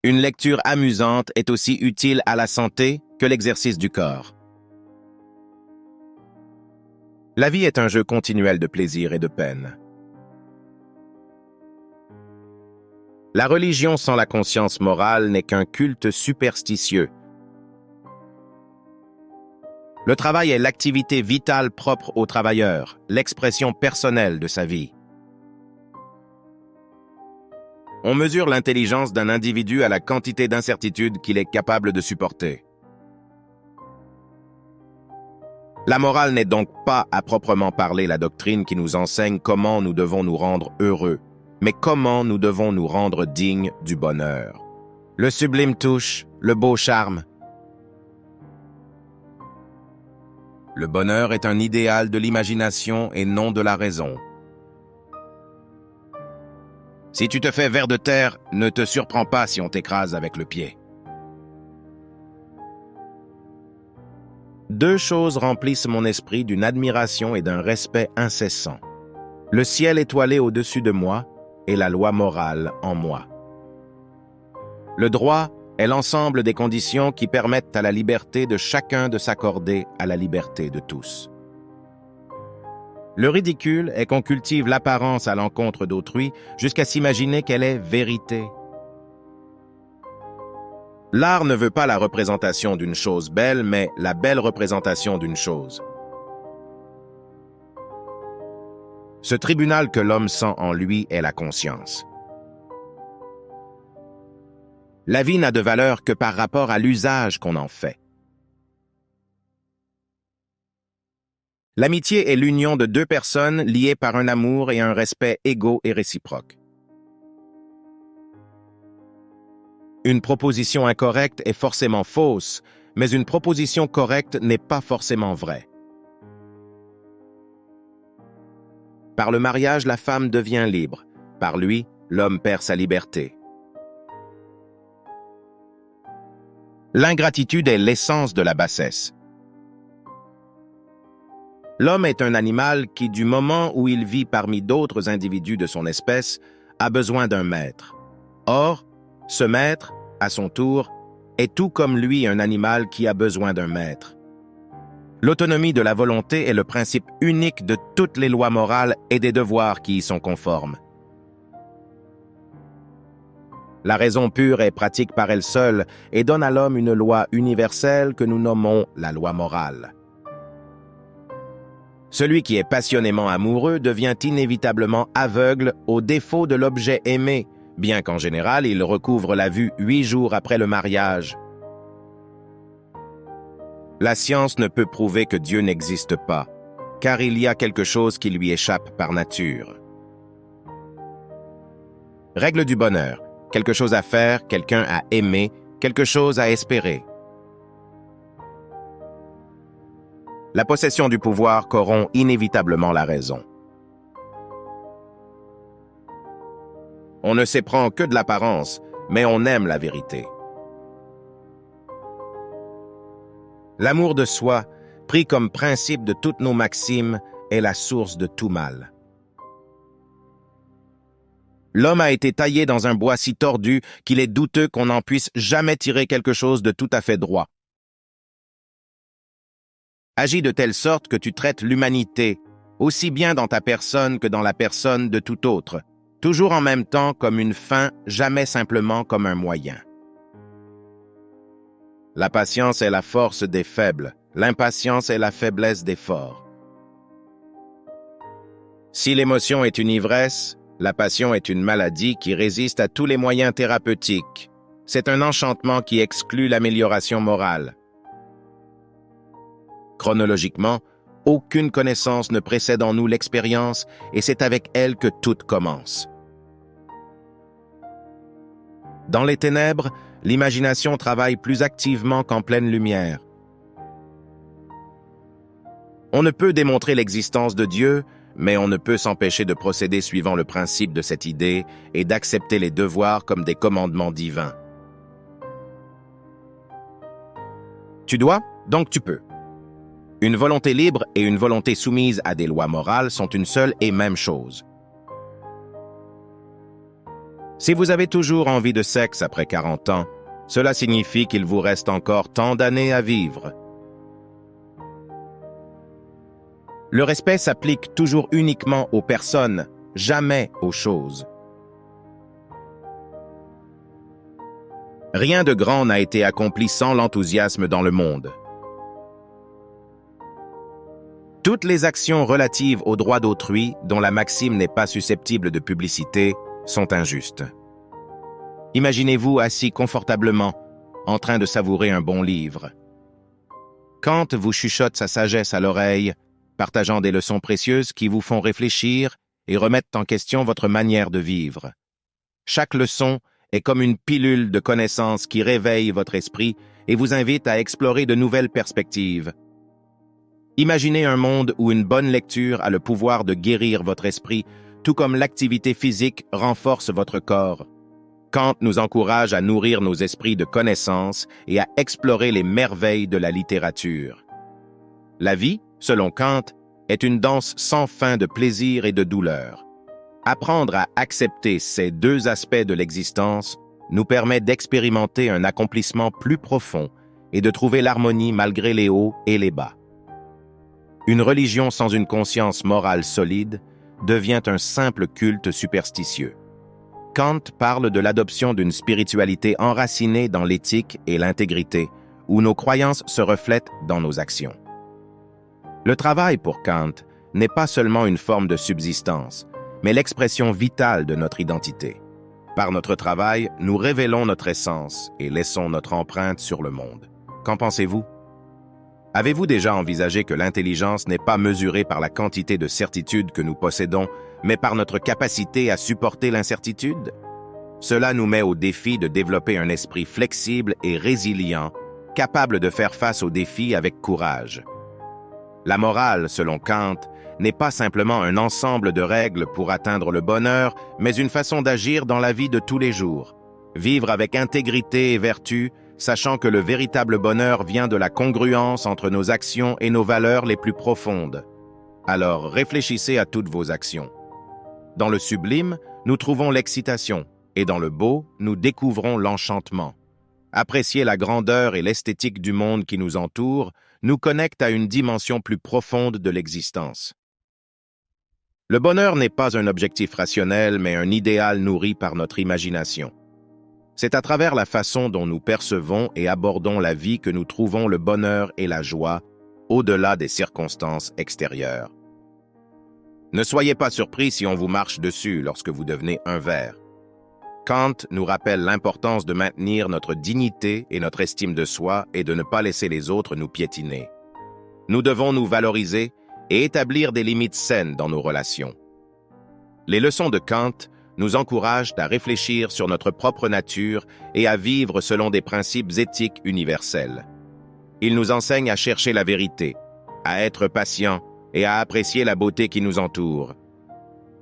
Une lecture amusante est aussi utile à la santé que l'exercice du corps. La vie est un jeu continuel de plaisir et de peine. La religion sans la conscience morale n'est qu'un culte superstitieux. Le travail est l'activité vitale propre au travailleur, l'expression personnelle de sa vie. On mesure l'intelligence d'un individu à la quantité d'incertitudes qu'il est capable de supporter. La morale n'est donc pas à proprement parler la doctrine qui nous enseigne comment nous devons nous rendre heureux, mais comment nous devons nous rendre dignes du bonheur. Le sublime touche, le beau charme. Le bonheur est un idéal de l'imagination et non de la raison. Si tu te fais ver de terre, ne te surprends pas si on t'écrase avec le pied. Deux choses remplissent mon esprit d'une admiration et d'un respect incessant. Le ciel étoilé au-dessus de moi et la loi morale en moi. Le droit est l'ensemble des conditions qui permettent à la liberté de chacun de s'accorder à la liberté de tous. Le ridicule est qu'on cultive l'apparence à l'encontre d'autrui jusqu'à s'imaginer qu'elle est vérité. L'art ne veut pas la représentation d'une chose belle, mais la belle représentation d'une chose. Ce tribunal que l'homme sent en lui est la conscience. La vie n'a de valeur que par rapport à l'usage qu'on en fait. L'amitié est l'union de deux personnes liées par un amour et un respect égaux et réciproques. Une proposition incorrecte est forcément fausse, mais une proposition correcte n'est pas forcément vraie. Par le mariage, la femme devient libre. Par lui, l'homme perd sa liberté. L'ingratitude est l'essence de la bassesse. L'homme est un animal qui, du moment où il vit parmi d'autres individus de son espèce, a besoin d'un maître. Or, ce maître, à son tour, est tout comme lui un animal qui a besoin d'un maître. L'autonomie de la volonté est le principe unique de toutes les lois morales et des devoirs qui y sont conformes. La raison pure est pratique par elle seule et donne à l'homme une loi universelle que nous nommons la loi morale. Celui qui est passionnément amoureux devient inévitablement aveugle au défaut de l'objet aimé, bien qu'en général, il recouvre la vue 8 jours après le mariage. La science ne peut prouver que Dieu n'existe pas, car il y a quelque chose qui lui échappe par nature. Règle du bonheur, quelque chose à faire, quelqu'un à aimer, quelque chose à espérer. La possession du pouvoir corrompt inévitablement la raison. On ne s'éprend que de l'apparence, mais on aime la vérité. L'amour de soi, pris comme principe de toutes nos maximes, est la source de tout mal. L'homme a été taillé dans un bois si tordu qu'il est douteux qu'on n'en puisse jamais tirer quelque chose de tout à fait droit. Agis de telle sorte que tu traites l'humanité, aussi bien dans ta personne que dans la personne de tout autre, toujours en même temps comme une fin, jamais simplement comme un moyen. La patience est la force des faibles, l'impatience est la faiblesse des forts. Si l'émotion est une ivresse, la passion est une maladie qui résiste à tous les moyens thérapeutiques. C'est un enchantement qui exclut l'amélioration morale. Chronologiquement, aucune connaissance ne précède en nous l'expérience et c'est avec elle que tout commence. Dans les ténèbres, l'imagination travaille plus activement qu'en pleine lumière. On ne peut démontrer l'existence de Dieu, mais on ne peut s'empêcher de procéder suivant le principe de cette idée et d'accepter les devoirs comme des commandements divins. Tu dois, donc tu peux. Une volonté libre et une volonté soumise à des lois morales sont une seule et même chose. Si vous avez toujours envie de sexe après 40 ans, cela signifie qu'il vous reste encore tant d'années à vivre. Le respect s'applique toujours uniquement aux personnes, jamais aux choses. Rien de grand n'a été accompli sans l'enthousiasme dans le monde. Toutes les actions relatives aux droits d'autrui, dont la maxime n'est pas susceptible de publicité, sont injustes. Imaginez-vous assis confortablement, en train de savourer un bon livre. Kant vous chuchote sa sagesse à l'oreille, partageant des leçons précieuses qui vous font réfléchir et remettent en question votre manière de vivre. Chaque leçon est comme une pilule de connaissances qui réveille votre esprit et vous invite à explorer de nouvelles perspectives. Imaginez un monde où une bonne lecture a le pouvoir de guérir votre esprit, tout comme l'activité physique renforce votre corps. Kant nous encourage à nourrir nos esprits de connaissances et à explorer les merveilles de la littérature. La vie, selon Kant, est une danse sans fin de plaisir et de douleur. Apprendre à accepter ces deux aspects de l'existence nous permet d'expérimenter un accomplissement plus profond et de trouver l'harmonie malgré les hauts et les bas. Une religion sans une conscience morale solide devient un simple culte superstitieux. Kant parle de l'adoption d'une spiritualité enracinée dans l'éthique et l'intégrité, où nos croyances se reflètent dans nos actions. Le travail, pour Kant, n'est pas seulement une forme de subsistance, mais l'expression vitale de notre identité. Par notre travail, nous révélons notre essence et laissons notre empreinte sur le monde. Qu'en pensez-vous? Avez-vous déjà envisagé que l'intelligence n'est pas mesurée par la quantité de certitudes que nous possédons, mais par notre capacité à supporter l'incertitude? Cela nous met au défi de développer un esprit flexible et résilient, capable de faire face aux défis avec courage. La morale, selon Kant, n'est pas simplement un ensemble de règles pour atteindre le bonheur, mais une façon d'agir dans la vie de tous les jours. Vivre avec intégrité et vertu, sachant que le véritable bonheur vient de la congruence entre nos actions et nos valeurs les plus profondes. Alors réfléchissez à toutes vos actions. Dans le sublime, nous trouvons l'excitation, et dans le beau, nous découvrons l'enchantement. Apprécier la grandeur et l'esthétique du monde qui nous entoure nous connecte à une dimension plus profonde de l'existence. Le bonheur n'est pas un objectif rationnel, mais un idéal nourri par notre imagination. C'est à travers la façon dont nous percevons et abordons la vie que nous trouvons le bonheur et la joie, au-delà des circonstances extérieures. Ne soyez pas surpris si on vous marche dessus lorsque vous devenez un ver. Kant nous rappelle l'importance de maintenir notre dignité et notre estime de soi et de ne pas laisser les autres nous piétiner. Nous devons nous valoriser et établir des limites saines dans nos relations. Les leçons de Kant nous encouragent à réfléchir sur notre propre nature et à vivre selon des principes éthiques universels. Il nous enseigne à chercher la vérité, à être patient et à apprécier la beauté qui nous entoure.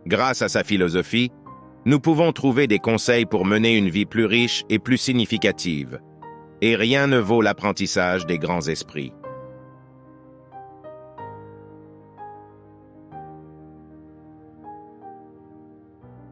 Grâce à sa philosophie, nous pouvons trouver des conseils pour mener une vie plus riche et plus significative. Et rien ne vaut l'apprentissage des grands esprits.